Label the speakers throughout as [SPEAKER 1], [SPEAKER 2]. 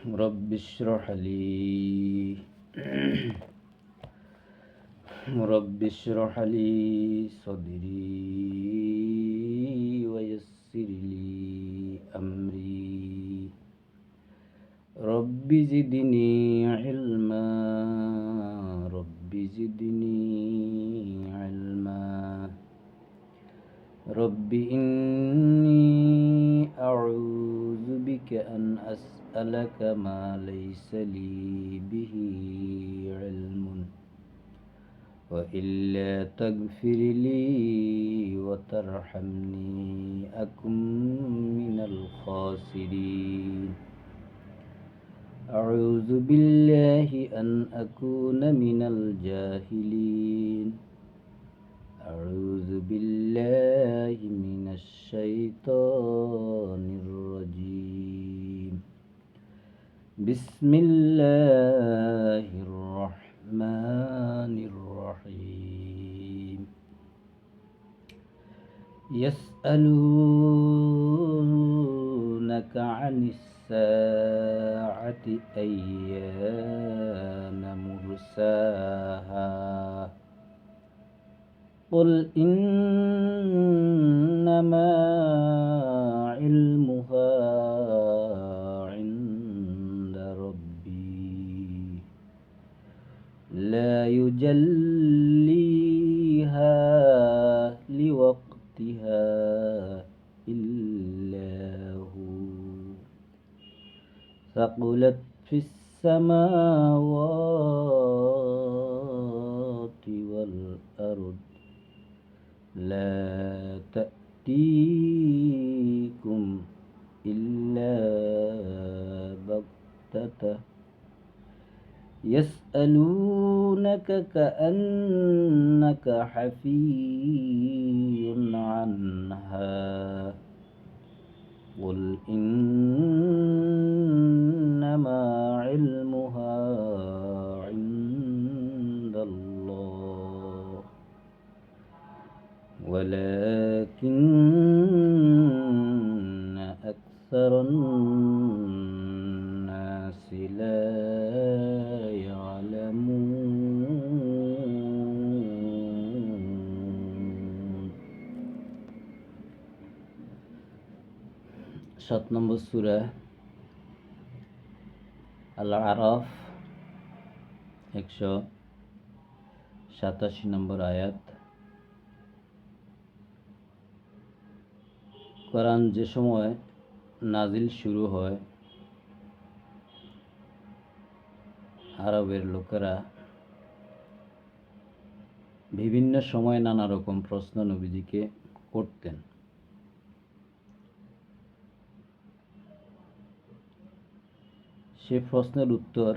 [SPEAKER 1] رب اشرح لي رب اشرح لي صدري ويسر لي أمري رب زدني علما رب زدني علما رب إني أعوذ بك أن أسألك ما ليس لي به علم وإلا تغفر لي وترحمني أكن من الخاسرين أعوذ بالله أن أكون من الجاهلين أعوذ بالله من الشيطان الرجيم بسم الله الرحمن الرحيم يسألونك عن الساعة أيان مرساها قل إنما علمها عند ربي لا يجليها لوقتها إلا هو ثقلت في السماوات والأرض لا تأتيكم إلا بغتة يسألونك كأنك حفي عنها قل إنما علمها عند الله ولكن أكثر الناس لا يعلمون 7 নম্বর সূরা আল-আরাফ 187 নম্বর আয়াত। কোরআন যে সময় নাজিল শুরু হয় আরবের লোকেরা বিভিন্ন সময় নানা রকম প্রশ্ন নবীজিকে করতেন। সে প্রশ্নের উত্তর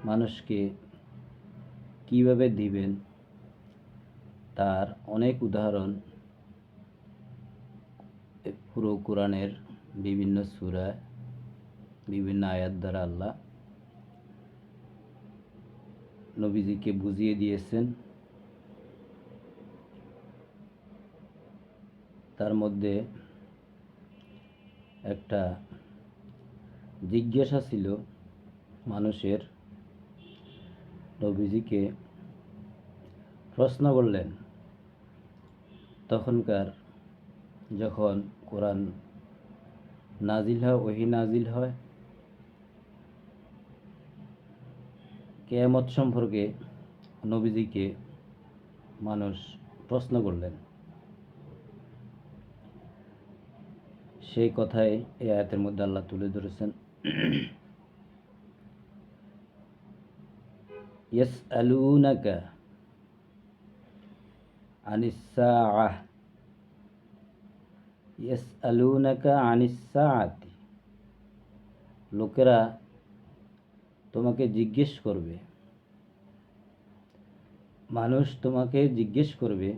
[SPEAKER 1] মানুষকে কিভাবে দিবেন তার অনেক উদাহরণ পুরো কোরআনের বিভিন্ন সূরা বিভিন্ন আয়াত দ্বারা আল্লাহ নবীজিকে বুঝিয়ে দিয়েছেন। তার মধ্যে একটা জিজ্ঞাসা ছিল মানুষের, নবীজিকে প্রশ্ন করলেন তখনকার যখন কোরআন নাজিল হয়, ওহী নাজিল হয়, কিয়ামত সম্পর্কে নবীজিকে মানুষ প্রশ্ন করলেন। সেই কথাই এই আয়াতের মধ্যে আল্লাহ তুলে ধরেছেন। ইয়াসআলুনাকা আনিস সাআহ ইয়াসআলুনাকা আনিস সাআতি, লোকেরা তোমাকে জিজ্ঞেস করবে, মানুষ তোমাকে জিজ্ঞেস করবে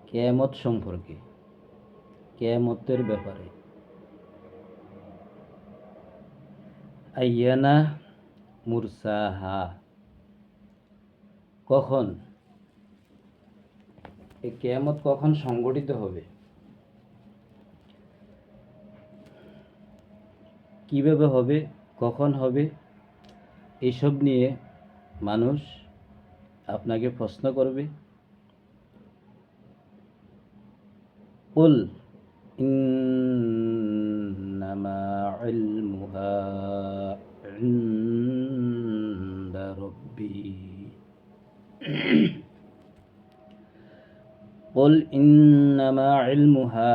[SPEAKER 1] কিয়ামত সম্পর্কে, কিয়ামতের ব্যাপারে। আইয়ানা মুরসাহা, কখন এই কিয়ামত কখন সংঘটিত হবে। কিভাবে হবে, কখন হবে, এসব নিয়ে মানুষ আপনাকে প্রশ্ন করবে। কুল ইন্নামা ইলমুহা ইনদা রাব্বি কুল ইন্নামা ইলমুহা,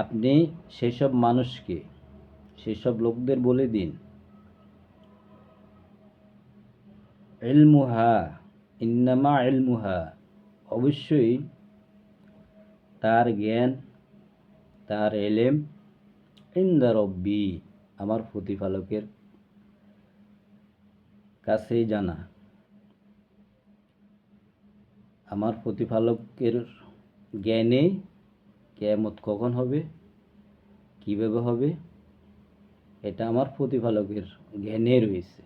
[SPEAKER 1] আপনি সেসব মানুষকে, সেসব লোকদের বলে দিন, ইলমুহা, ইন্নামা ইলমুহা, অবশ্যই তার জ্ঞান, তার এলেম, ইনদা রব্বি, আমার প্রতিপালকের কাছেই জানা। আমার প্রতিপালকের জ্ঞানে কিয়ামত কখন হবে, কিভাবে হবে, এটা আমার প্রতিপালকের জ্ঞানে রয়েছে,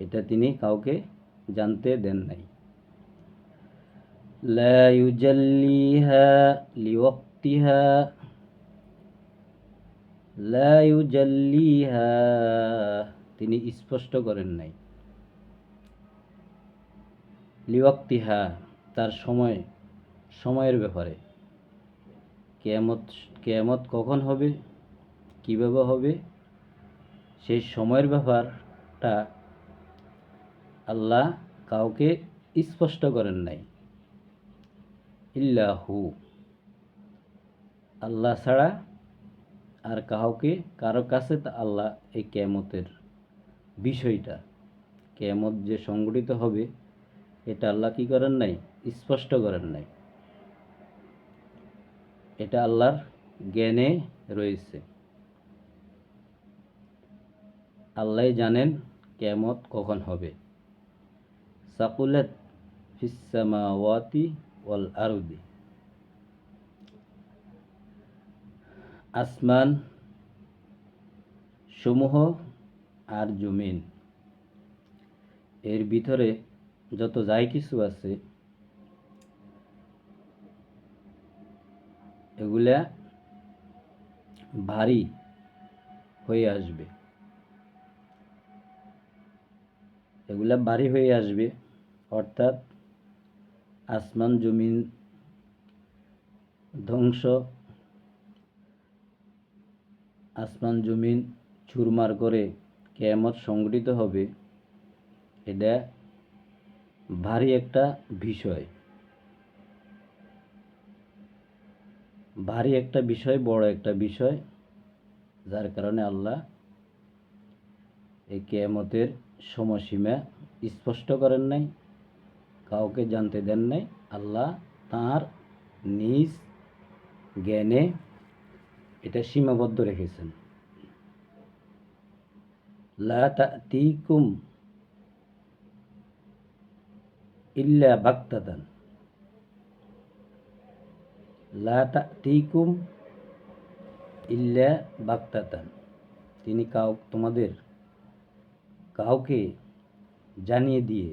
[SPEAKER 1] এটা তিনি কাউকে জানতে দেন নাই। লা ইউজাল্লিহা লিওয়াক্তিহা, লা ইউজাল্লিহা, তিনি স্পষ্ট করেন নাই, লিওয়াক্তিহা, তার সময়ের ব্যাপারে, কিয়ামত কখন হবে, কিভাবে হবে, সেই সময়ের ব্যাপারটা আল্লাহ কাউকে স্পষ্ট করেন নাই। ইল্লাহু, আল্লাহ ছাড়া আর কারো কাছে আল্লাহ এই কিয়ামতের বিষয়টা, কিয়ামত যে সংঘটিত হবে, এটা আল্লাহ কি করেন নাই, স্পষ্ট করেন নাই, এটা আল্লাহর জ্ঞানে রয়েছে। আল্লাহ জানেন কিয়ামত কখন হবে। সাকুলাত ফিস সামাওয়াতি ওয়াল আরদি, আসমান সমূহ আর জমিন, এর ভিতরে যত যাই কিছু আছে, এগুলা ভারী হয়ে আসবে, এগুলা ভারী হয়ে আসবে, অর্থাৎ আসমান জমিন ধ্বংস, আসমান জমিন চুরমার করে কিয়ামত সংঘটিত হবে, এটা ভারী একটা বিষয়, ভারী একটা বিষয়, বড় একটা বিষয়, যার কারণে আল্লাহ এই কিয়ামতের সময়সীমা স্পষ্ট করেন নাই, কাউকে জানতে দেন নাই। আল্লাহ তাঁর নিজ জ্ঞানে এটা সীমাবদ্ধ রেখেছেন। লা তা'তিকুম ইল্লা বাগতাতান, লা তা'তিকুম ইল্লা বাগতাতান, তিনি তোমাদের কাউকে জানিয়ে দিয়ে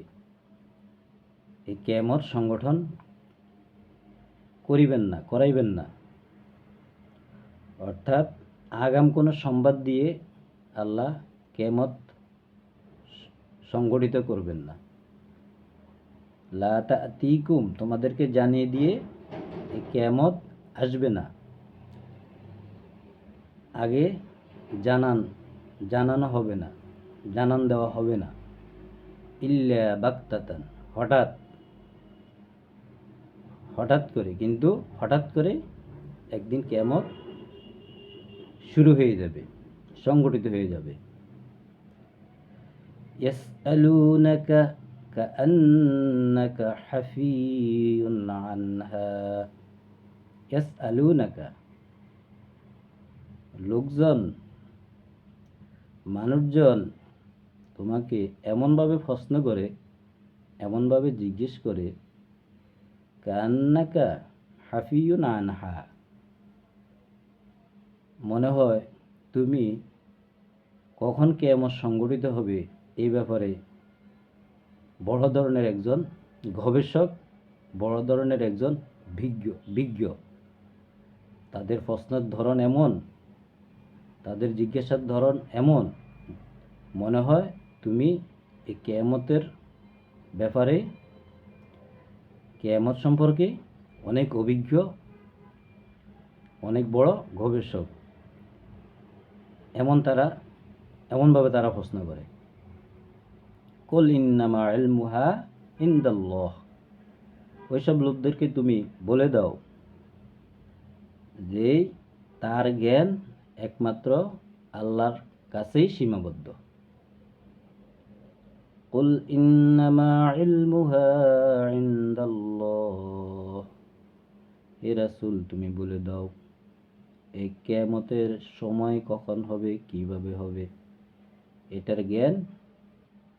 [SPEAKER 1] এই কিয়ামত সংগঠন করাইবেন না, অর্থাৎ আগাম কোনো সংবাদ দিয়ে আল্লাহ কিয়ামত সংগঠিত করবেন না। লা তা'তিকুম, তোমাদেরকে জানিয়ে দিয়ে এই কিয়ামত আসবে না, আগে জানানো হবে না, জানান দেওয়া হবে না। ইল্লা বাগতাতান, হঠাৎ করে, কিন্তু হঠাৎ করে একদিন কিয়ামত শুরু হয়ে যাবে, সংগঠিত হয়ে যাবে। ইয়াসআলুনাকা কাআন্নাকা হাফিয়ুন আনহা, ইয়াসআলুনাকা, মানুষজন তোমাকে এমনভাবে প্রশ্ন করে, এমনভাবে জিজ্ঞেস করে, কাআন্নাকা হাফিয়ুন আনহা, মনে হয় তুমি কখন কিয়ামত সংঘটিত হবে এই ব্যাপারে বড় ধরনের একজন গবেষক, বড় ধরনের একজন বিজ্ঞ। তাদের প্রশ্নের ধরন এমন, তাদের জিজ্ঞাসার ধরন এমন, মনে হয় তুমি এই কিয়ামতের ব্যাপারে, কিয়ামত সম্পর্কে অনেক অভিজ্ঞ, অনেক বড় গবেষক। এমনভাবে তারা প্রশ্ন করে। কুল ইন্নামা ইলমুহা ইনদাল্লাহ, ওইসব লোকদেরকে তুমি বলে দাও যে তার জ্ঞান একমাত্র আল্লাহর কাছেই সীমাবদ্ধ। কুল ইন্নামা ইলমুহা ইনদাল্লাহ, হে রাসূল তুমি বলে দাও এই কিয়ামতের সময় কখন হবে, কিভাবে হবে, এটার জ্ঞান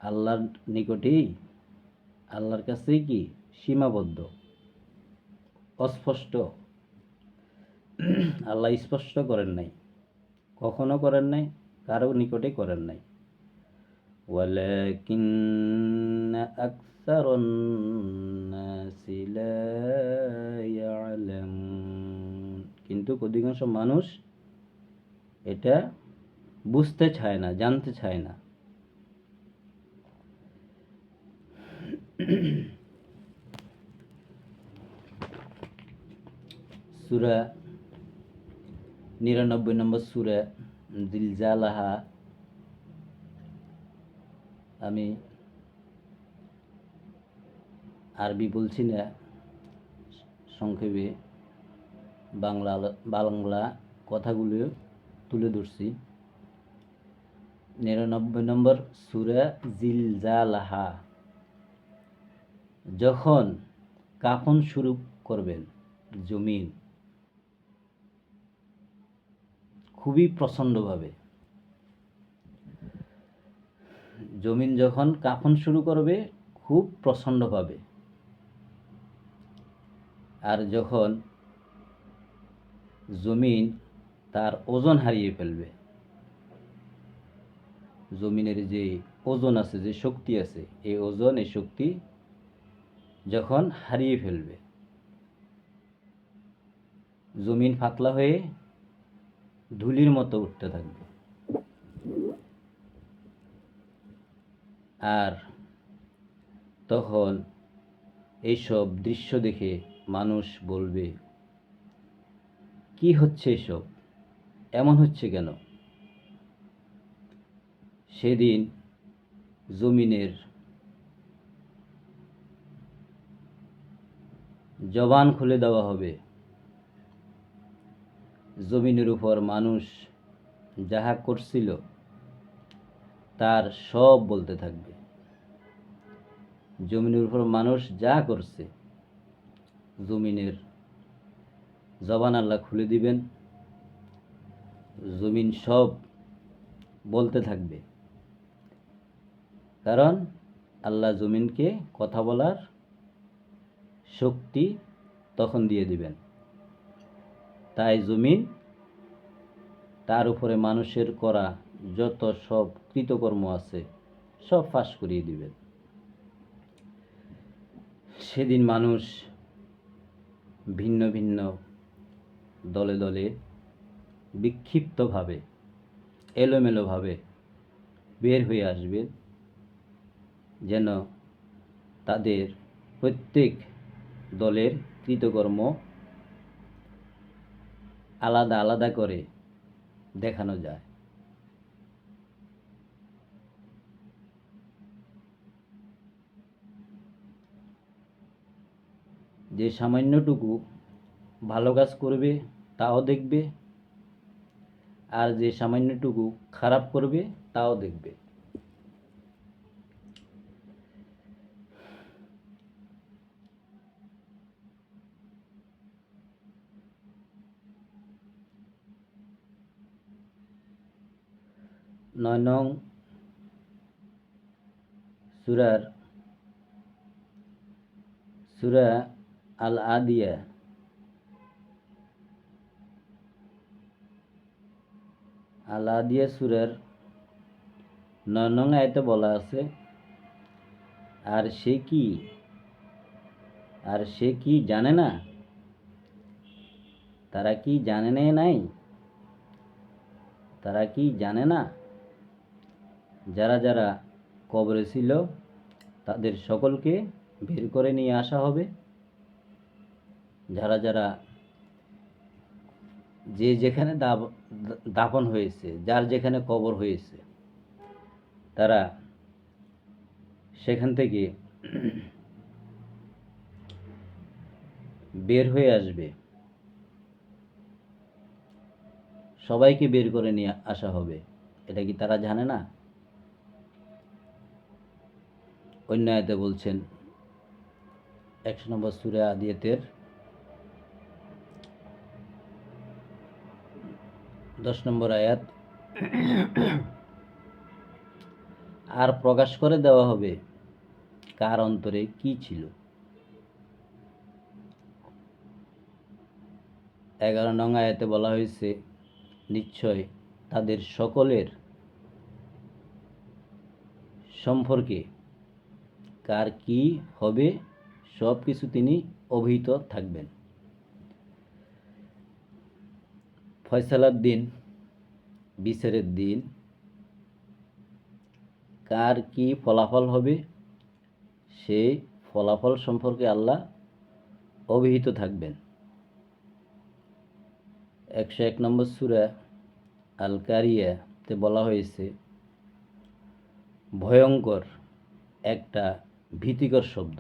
[SPEAKER 1] আল্লাহর নিকটেই, আল্লাহর কাছেই কি সীমাবদ্ধ, অস্পষ্ট। আল্লাহ স্পষ্ট করেন নাই, কখনো করেন নাই, কারো নিকটে করেন নাই। ওয়ালাকিন্না আকসারান নাসি লা ইয়ালামুন, কিন্তু অধিকাংশ মানুষ এটা বুঝতে চায় না, জানতে চায় না। সূরা 99 নম্বর সূরা জিলজালাহা, আমি আরবি বলছি না, সংক্ষেপে বাংলা কথাগুলো তুলে ধরছি। 99 নম্বর সূরা জিলজালাহা, যখন কাঁপন শুরু করবেন জমিন খুবই প্রচণ্ডভাবে, জমিন যখন কাঁপন শুরু করবে খুব প্রচণ্ডভাবে, আর যখন জমিন তার ওজন হারিয়ে ফেলবে, জমিনের যে ওজন আছে, যে শক্তি আছে, এই ওজন, এই শক্তি যখন হারিয়ে ফেলবে, জমিন পাতলা হয়ে ধুলির মতো উঠতে থাকবে। আর তখন এইসব দৃশ্য দেখে মানুষ বলবে, কি হচ্ছে এসব, এমন হচ্ছে কেন? সেদিন জমিনের জবান খুলে দেওয়া হবে, জমিনের উপর মানুষ যাহা করছিল তার সব বলতে থাকবে। জমিনের উপর মানুষ যা করছে, জমিনের জবান আল্লাহ খুলে দিবেন, জমিন সব বলতে থাকবে। কারণ আল্লাহ জমিনকে কথা বলার শক্তি তখন দিয়ে দিবেন। তাই জমিন তার উপরে মানুষের করা যত সব কৃতকর্ম আছে সব ফাঁস করিয়ে দিবেন। সেদিন মানুষ ভিন্ন ভিন্ন দলে দলে, বিক্ষিপ্তভাবে, এলোমেলোভাবে বের হয়ে আসবে, যেন তাদের প্রত্যেক দলের কৃতকর্ম আলাদা আলাদা করে দেখানো যায়। যে সামান্যটুকু ভালো কাজ করবে তাও দেখবে, আর যে সামান্যটুকু খারাপ করবে তাও দেখবে। নয় নং সূরা আল আদিয়া, সূরার 9 নং আয়াতে বলা আছে, আর সে কি, জানে না তারা কি জানে নাই? তারা কি জানে না? যারা যারা কবরে ছিল তাদের সকলকে বের করে নিয়ে আসা হবে। যারা যারা যে যেখানে দাফন হয়েছে, যার যেখানে কবর হয়েছে, তারা সেখান থেকে বের হয়ে আসবে। সবাইকে বের করে নিয়ে আসা হবে। এটা কি তারা জানে না? অন্য আয়াতে বলছেন 100 নম্বর সূরা আদিয়াতের 10 নম্বর আয়াত, আর প্রকাশ করে দেওয়া হবে কার অন্তরে কি ছিল। 11 নং আয়াতে বলা হয়েছে নিশ্চয় তাদের সকলের সম্পর্কে কার কি হবে সব কিছু তিনি অবহিত থাকবেন। ফয়সালার দিন, বিচারের দিন, কার কি ফলাফল হবে সেই ফলাফল সম্পর্কে আল্লাহ অবহিত থাকবেন। 101 নম্বর সূরা আল কারিয়াতে বলা হয়েছে ভয়ঙ্কর একটা ভীতিকর শব্দ।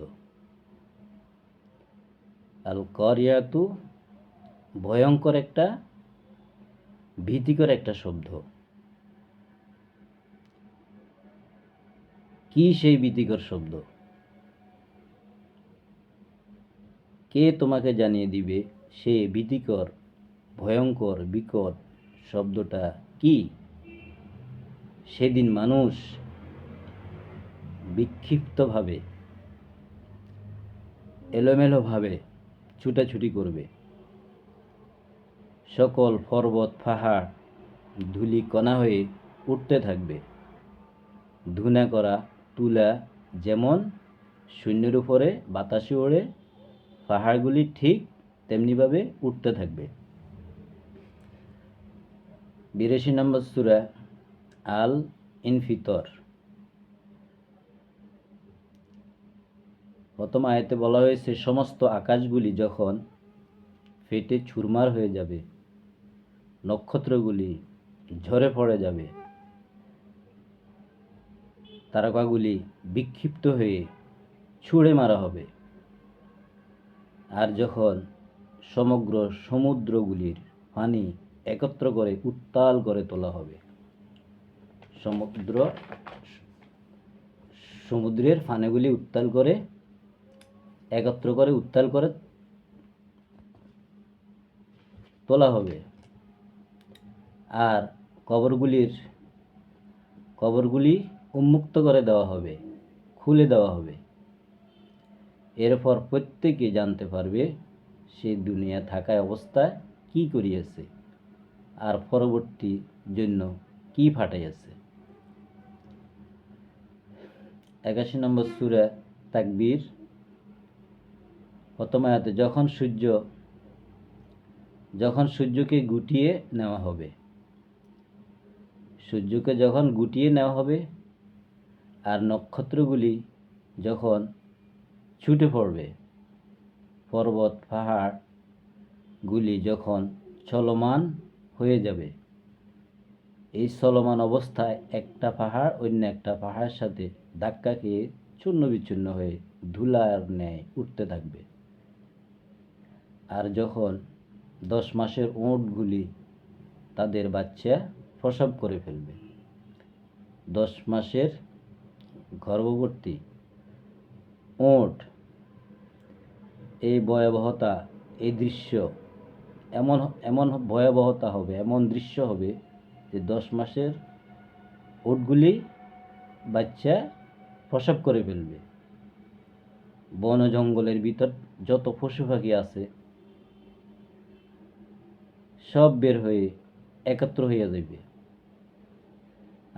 [SPEAKER 1] আল কারিয়াতু ভয়ঙ্কর একটা ভীতিকর একটা শব্দ। কি সেই ভীতিকর শব্দ? কে তোমাকে জানিয়ে দিবে সে ভীতিকর ভয়ঙ্কর বিকট শব্দটা কি? সেদিন মানুষ বিক্ষিপ্তভাবে এলোমেলোভাবে ছুটাছুটি করবে। সকল পর্বত পাহাড় ধূলিকণা হয়ে উঠতে থাকবে। ধুনা করা তুলা যেমন শূন্যের উপরে বাতাসে ওড়ে, পাহাড়গুলি ঠিক তেমনিভাবে উঠতে থাকবে। 82 নম্বর সূরা আল ইনফিতর প্রথম আয়াতে বলা হয়েছে সমস্ত আকাশগুলি যখন ফেটে চুরমার হয়ে যাবে, নক্ষত্রগুলি ঝরে পড়ে যাবে, তারকাগুলি বিক্ষিপ্ত হয়ে ছুঁড়ে মারা হবে, আর যখন সমগ্র সমুদ্রগুলির পানি একত্র করে উত্তাল করে তোলা হবে। সমুদ্রের পানিগুলি একত্র করে উত্তাল করে তোলা হবে, আর কবরগুলি উন্মুক্ত করে দেওয়া হবে, খুলে দেওয়া হবে। এরপর প্রত্যেকে জানতে পারবে সে দুনিয়া থাকায় অবস্থায় কি করিয়াছে আর পরবর্তী জন্য কি ফাটাইয়াছে। 81 নম্বর সূরা তাকবীর প্রথম আয়াতে যখন সূর্যকে গুটিয়ে নেওয়া হবে, সূর্যকে যখন গুটিয়ে নেওয়া হবে আর নক্ষত্রগুলি যখন ছুটে পড়বে, পর্বত পাহাড়গুলি যখন চলমান হয়ে যাবে, এই চলমান অবস্থায় একটা পাহাড় অন্য একটা পাহাড়ের সাথে ধাক্কা খেয়ে চূর্ণ বিচূর্ণ হয়ে ধুলার ন্যায় উঠতে থাকবে। আর যখন 10 মাসের উটগুলি তাদের বাচ্চা প্রসব করে ফেলবে, 10 মাসের গর্ভবতী উট, এই ভয়াবহতা, এই দৃশ্য এমন ভয়াবহতা হবে, এমন দৃশ্য হবে যে 10 মাসের উটগুলি বাচ্চা প্রসব করে ফেলবে। বন জঙ্গলের ভিতর যত পশু পাখি আছে সব বের হয়ে একত্র হইয়া যাইবে।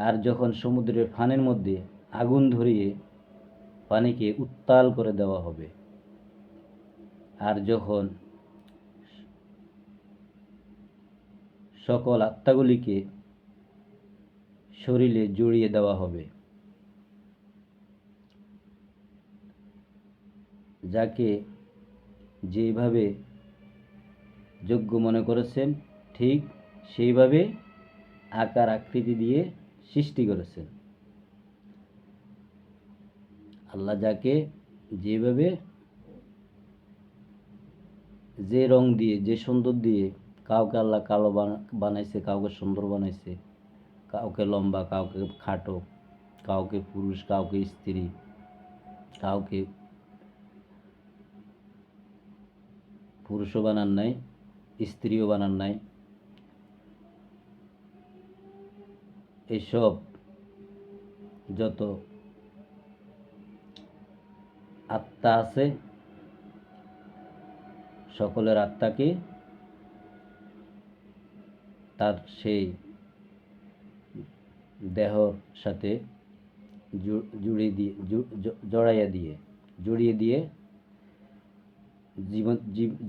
[SPEAKER 1] আর যখন সমুদ্রের পানির মধ্যে আগুন ধরিয়ে পানিকে উত্তাল করে দেওয়া হবে, আর যখন সকল আত্মাগুলিকে শরীরে জড়িয়ে দেওয়া হবে, যাকে যেভাবে যোগ্য মনে করেছেন ঠিক সেইভাবে আকার আকৃতি দিয়ে সৃষ্টি করেছেন। আল্লাহ যাকে যেভাবে যে রং দিয়ে যে সুন্দর দিয়ে, কাউকে আল্লাহ কালো বানাইছে, কাউকে সুন্দর বানাইছে, কাউকে লম্বা, কাউকে খাটো, কাউকে পুরুষ, কাউকে স্ত্রী, কাউকে পুরুষও বানান নাই, স্ত্রীও বানান নাই। এসব যত আত্মা আছে সকলের আত্মাকে তার সেই দেহর সাথে জড়িয়ে দিয়ে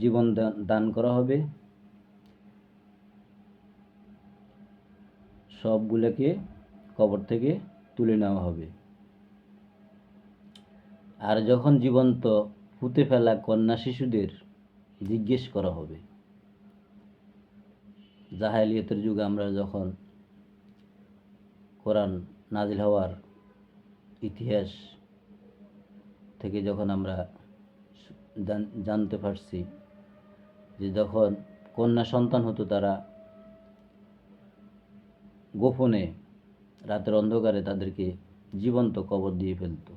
[SPEAKER 1] জীবন দান করা হবে। সবগুলোকে কবর থেকে তুলে নেওয়া হবে। আর যখন জীবন্ত পুঁতে ফেলা কন্যা শিশুদের জিজ্ঞেস করা হবে, জাহেলিয়াতের যুগে আমরা যখন কোরআন নাজিল হওয়ার ইতিহাস থেকে যখন আমরা জানতে পারছি যে যখন কন্যা সন্তান হতো তারা গোপনে রাতের অন্ধকারে তাদেরকে জীবন্ত কবর দিয়ে ফেলত।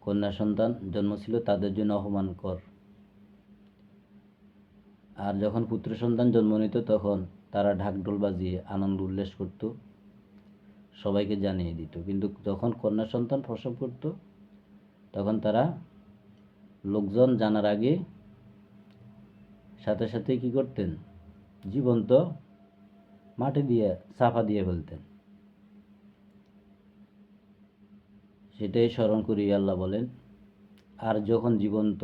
[SPEAKER 1] কন্যা সন্তান জন্ম ছিল তাদের জন্য অপমানকর। আর যখন পুত্র সন্তান জন্ম নিত তখন তারা ঢাকঢোল বাজিয়ে আনন্দ উল্লাস করত, সবাইকে জানিয়ে দিত। কিন্তু যখন কন্যা সন্তান প্রসব করত তখন তারা লোকজন জানার আগে সাথে সাথে কি করতেন, জীবন্ত মাটি দিয়ে চাপা দিয়ে ফেলতেন। সেটাই স্মরণ করি আল্লাহ বলেন, আর যখন জীবন্ত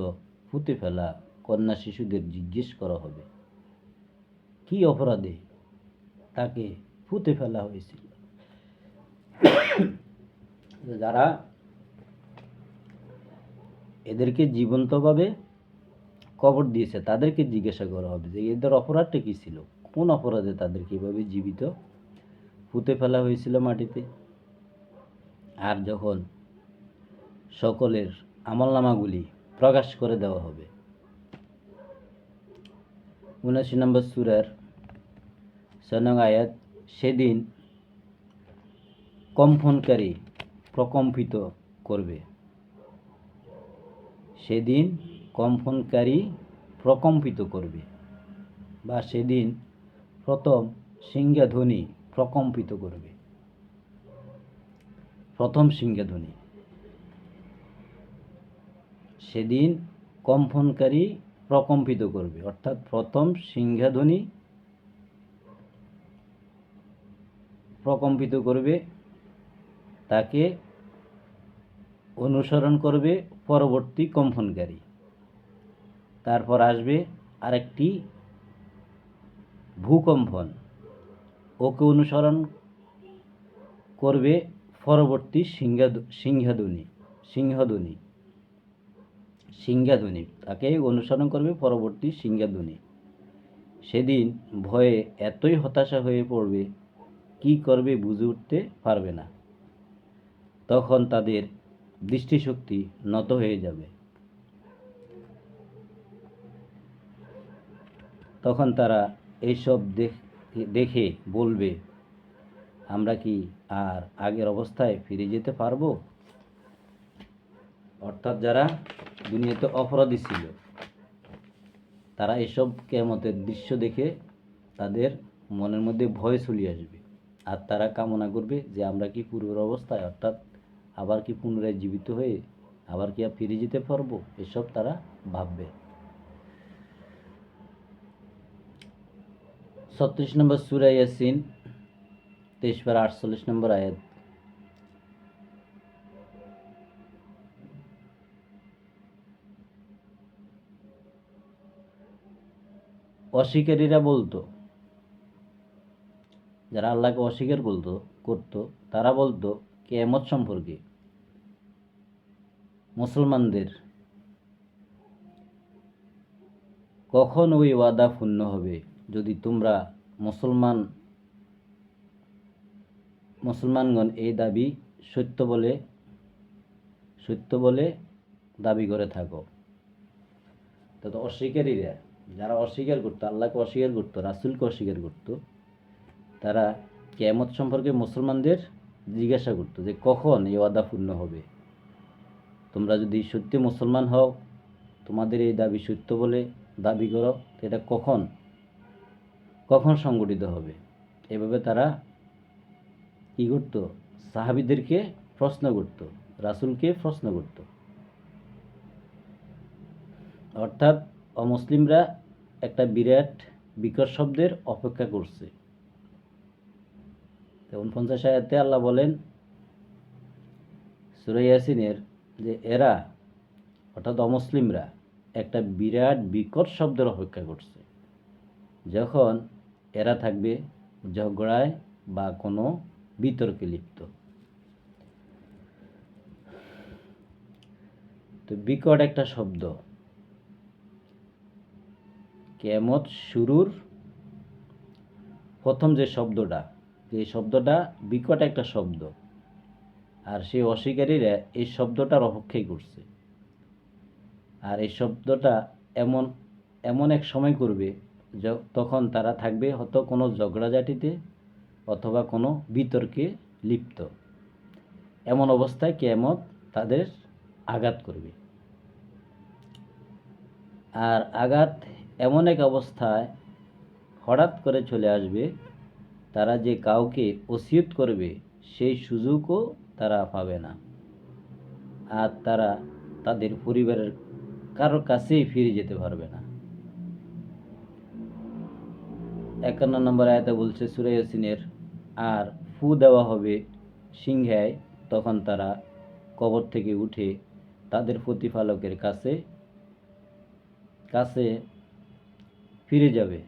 [SPEAKER 1] পুঁতে ফেলা কন্যা শিশুদের জিজ্ঞেস করা হবে কি অপরাধে তাকে পুঁতে ফেলা হয়েছিল। যারা এদেরকে জীবন্তভাবে কবর দিয়েছে তাদেরকে জিজ্ঞাসা করা হবে যে এদের অপরাধটা কি ছিল, কোন অপরাধে তাদেরকে এভাবে জীবিত পুঁতে ফেলা হয়েছিল মাটিতে। আর যখন সকলের আমলনামাগুলি প্রকাশ করে দেওয়া হবে, 79 নম্বর সূরার 6 নং আয়াত, সেদিন কম্পনকারী প্রকম্পিত করবে, সেদিন কম্পনকারী প্রকম্পিত করবে, বা সেদিন প্রথম সিংহাধ্বনি প্রকম্পিত করবে। প্রথম সিংহাধ্বনি, সেদিন কম্পনকারী প্রকম্পিত করবে, অর্থাৎ প্রথম সিংহাধ্বনি প্রকম্পিত করবে, তাকে অনুসরণ করবে পরবর্তী কম্পনকারী। তারপর আসবে আরেকটি ভূকম্পন, ওকে অনুসরণ করবে পরবর্তী সিংহাধ্বনি, তাকে অনুসরণ করবে পরবর্তী সিংহাধ্বনি। সেদিন ভয়ে এতই হতাশা হয়ে পড়বে, কি করবে বুঝে উঠতে পারবে না। তখন তাদের দৃষ্টিশক্তি নত হয়ে যাবে, তখন তারা এইসব দেখে বলবে, আমরা কি আর আগের অবস্থায় ফিরে যেতে পারবো? অর্থাৎ যারা দুনিয়াতে অপরাধী ছিল তারা এসব কিয়ামতের দৃশ্য দেখে তাদের মনের মধ্যে ভয় চলে আসবে, আর তারা কামনা করবে যে আমরা কি পূর্বের অবস্থায়, অর্থাৎ আবার কি পুনরায় জীবিত হয়ে আবার কি ফিরে যেতে পারবো, এসব তারা ভাববে। 36 নম্বর সূরা ইয়াসিন 23-48 নম্বর আয়াত, অস্বীকারীরা বলতো, যারা আল্লাহকে অস্বীকার করতো তারা বলতো কিয়ামত সম্পর্কে মুসলমানদের কখন ওই ওয়াদা পূর্ণ হবে, যদি তোমরা মুসলমানগণ এই দাবি সত্য বলে দাবি করে থাকো। তো অস্বীকারীরা, যারা অস্বীকার করতো, আল্লাহকে অস্বীকার করতো, রাসূলকে অস্বীকার করতো, তারা কিয়ামত সম্পর্কে মুসলমানদের জিজ্ঞাসা করতো যে কখন এই ওয়াদা পূর্ণ হবে। তোমরা যদি সত্যি মুসলমান হও, তোমাদের এই দাবি সত্য বলে দাবি করো, তো এটা কখন সংগঠিত হবে। এভাবে তারা কি করত, সাহাবীদেরকে প্রশ্ন করত, রাসূলকে প্রশ্ন করত। অর্থাৎ অমুসলিমরা একটা বিরাট বিকট শব্দের অপেক্ষা করছে। 49 আয়াতে আল্লাহ বলেন সূরা ইয়াসিনের যে এরা অর্থাৎ অমুসলিমরা একটা বিরাট বিকট শব্দের অপেক্ষা করছে, যখন এরা থাকবে ঝগড়ায় বা কোনো বিতর্কে লিপ্ত। তো বিকট একটা শব্দ, কিয়ামত শুরুর প্রথম যে শব্দটা বিকট একটা শব্দ, আর সেই অস্বীকারীরা এই শব্দটার অপেক্ষাই করছে। আর এই শব্দটা এমন এক সময় করবে তখন তারা থাকবে হয়তো কোনো ঝগড়াঝাটিতে অথবা কোনো বিতর্কে লিপ্ত। এমন অবস্থায় কিয়ামত তাদের আঘাত করবে। আর আঘাত এমন এক অবস্থায় হঠাৎ করে চলে আসবে, তারা যে কাউকে ওসিয়ত করবে সেই সুযোগও তারা পাবে না, আর তারা তাদের পরিবারের কারোর কাছেই ফিরে যেতে পারবে না। 51 নম্বর আয়াতে বলছে সূরা ইয়াসিনের, আর ফু দেওয়া হবে সিংহায়, তখন তারা কবর থেকে উঠে তাদের প্রতিপালকের কাছে ফিরে যাবে।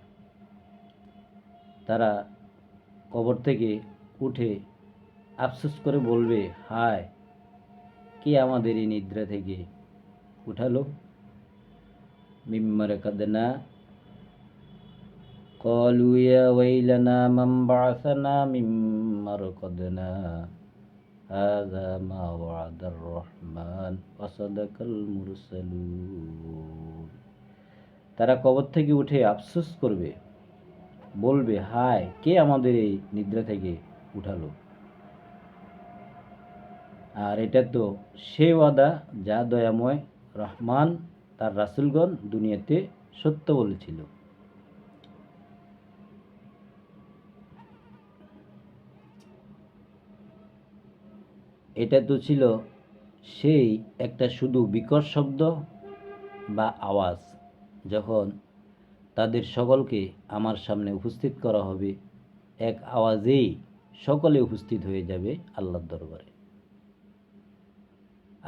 [SPEAKER 1] তারা কবর থেকে উঠে আফসোস করে বলবে, হায়, কে আমাদের এই নিদ্রা থেকে উঠালো। মিম্মার কাদনা قالوا يا ويلنا من بعثنا من مرقدنا هذا ما وعد الرحمن وصدق المرسلون। তারা কবর থেকে উঠে আফসোস করবে, বলবে, হায়, কে আমাদের এই নিদ্রা থেকে উঠালো। আর এটা তো সেই ওয়াদা যা দয়াময় রহমান তার রাসূলগণ দুনিয়াতে সত্য বলেছিল। এটা তো ছিল সেই একটা শুধু বিকট শব্দ বা আওয়াজ, যখন তাদের সকলকে আমার সামনে উপস্থিত করা হবে, এক আওয়াজেই সকলে উপস্থিত হয়ে যাবে আল্লাহর দরবারে।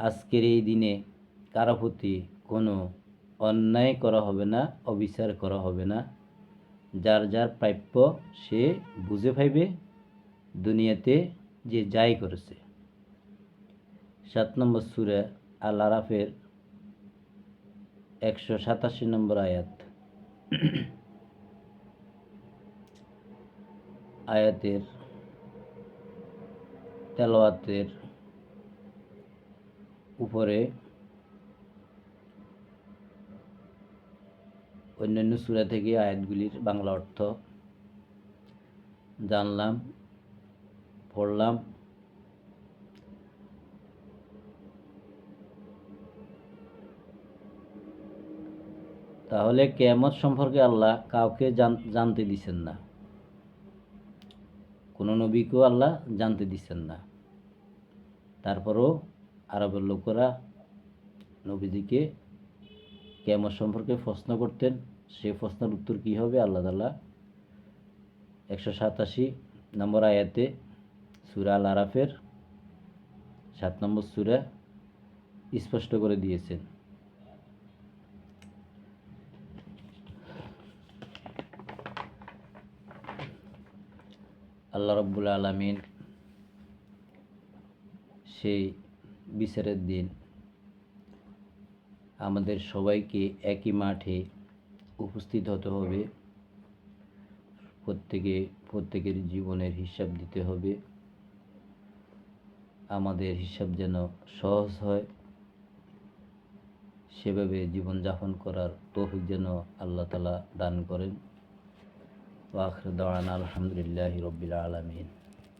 [SPEAKER 1] আজকের এই দিনে কারো প্রতি কোনো অন্যায় করা হবে না, অবিচার করা হবে না। যার যার প্রাপ্য সে বুঝে পাইবে, দুনিয়াতে যে যাই করেছে। 7 নম্বর সূরা আল আরাফের 187 নম্বর আয়াতের তেলাওয়াতের উপরে অন্যান্য সূরা থেকে আয়াতগুলির বাংলা অর্থ জানলাম, পড়লাম। তাহলে কিয়ামত সম্পর্কে আল্লাহ কাউকে জানতে দিচ্ছেন না, কোনো নবীকেও আল্লাহ জানতে দিচ্ছেন না। তারপরও আরবের লোকেরা নবীজিকে কিয়ামত সম্পর্কে প্রশ্ন করতেন। সেই প্রশ্নের উত্তর কী হবে আল্লাহ তাআলা 187 নম্বর আয়াতে সূরা আল আরাফের 7 নম্বর সূরা স্পষ্ট করে দিয়েছেন। আল্লাহ রাব্বুল আলামিন সেই বিচারের দিন আমাদের সবাইকে একই মাঠে উপস্থিত হতে হবে। প্রত্যেকের জীবনের হিসাব দিতে হবে। আমাদের হিসাব যেন সহজ হয়, সেভাবে জীবনযাপন করার তৌফিক যেন আল্লাহ তাআলা দান করেন। ওয়া আখিরু দাওয়ানা আলহামদুলিল্লাহি রাব্বিল আলামিন।